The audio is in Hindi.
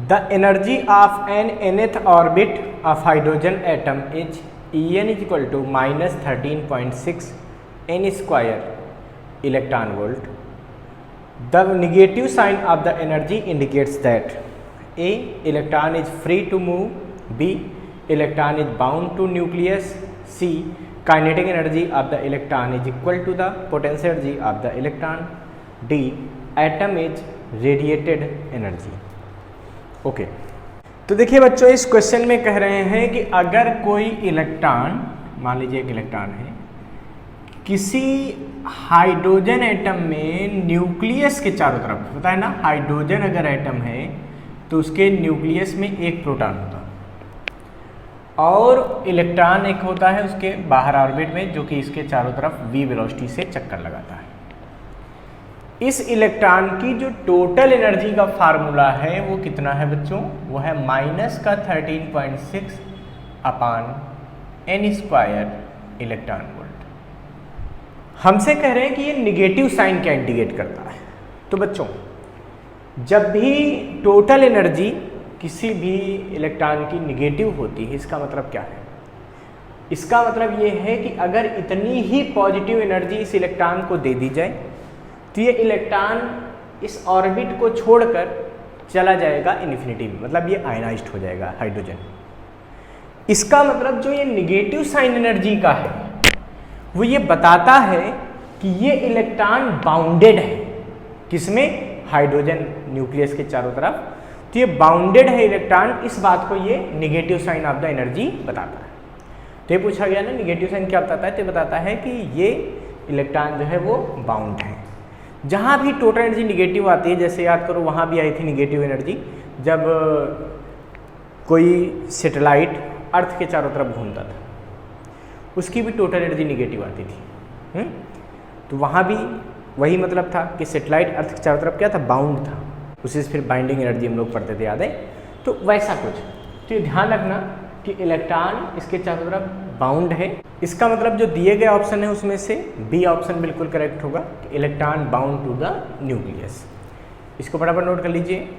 The energy of an nth orbit of hydrogen atom is En is equal to -13.6 n square electron volt. The negative sign of the energy indicates that A. Electron is free to move. B. Electron is bound to nucleus. C. Kinetic energy of the electron is equal to the potential energy of the electron. D. Atom is radiated energy. Okay. तो देखिए बच्चों, इस क्वेश्चन में कह रहे हैं कि अगर कोई इलेक्ट्रॉन, मान लीजिए एक इलेक्ट्रॉन है, किसी हाइड्रोजन एटम में न्यूक्लियस के चारों तरफ, पता है ना, हाइड्रोजन अगर एटम है तो उसके न्यूक्लियस में एक प्रोटॉन होता है और इलेक्ट्रॉन एक होता है उसके बाहर ऑर्बिट में, जो कि इसके चारों तरफ v वेलोसिटी से चक्कर लगाता है. इस इलेक्ट्रॉन की जो टोटल एनर्जी का फार्मूला है वो कितना है बच्चों? वो है -13.6 अपान n स्क्वायर इलेक्ट्रॉन वोल्ट. हमसे कह रहे हैं कि ये निगेटिव साइन क्या इंडिकेट करता है. तो बच्चों, जब भी टोटल एनर्जी किसी भी इलेक्ट्रॉन की निगेटिव होती है, इसका मतलब क्या है? इसका मतलब ये है कि अगर इतनी ही पॉजिटिव एनर्जी इस इलेक्ट्रॉन को दे दी जाए तो ये इलेक्ट्रॉन इस ऑर्बिट को छोड़कर चला जाएगा इन्फिनिटी में, मतलब ये आयनाइज्ड हो जाएगा हाइड्रोजन. इसका मतलब जो ये निगेटिव साइन एनर्जी का है वो ये बताता है कि ये इलेक्ट्रॉन बाउंडेड है. किसमें? हाइड्रोजन न्यूक्लियस के चारों तरफ. तो ये बाउंडेड है इलेक्ट्रॉन, इस बात को ये negative sign of the energy बताता है. तो ये पूछा गया ना, निगेटिव साइन क्या बताता है? तो बताता है कि ये इलेक्ट्रॉन जो है वो बाउंड है. जहाँ भी टोटल एनर्जी निगेटिव आती है, जैसे याद करो वहाँ भी आई थी निगेटिव एनर्जी जब कोई सैटेलाइट अर्थ के चारों तरफ घूमता था, उसकी भी टोटल एनर्जी निगेटिव आती थी. तो वहाँ भी वही मतलब था कि सैटेलाइट अर्थ के चारों तरफ क्या था? बाउंड था. उसी से फिर बाइंडिंग एनर्जी हम लोग पढ़ते थे, याद है? तो वैसा कुछ. तो ये ध्यान रखना कि इलेक्ट्रॉन इसके चारों तरफ बाउंड है. इसका मतलब जो दिए गए ऑप्शन है उसमें से बी ऑप्शन बिल्कुल करेक्ट होगा, electron bound to the nucleus. इसको फटाफट नोट कर लीजिए.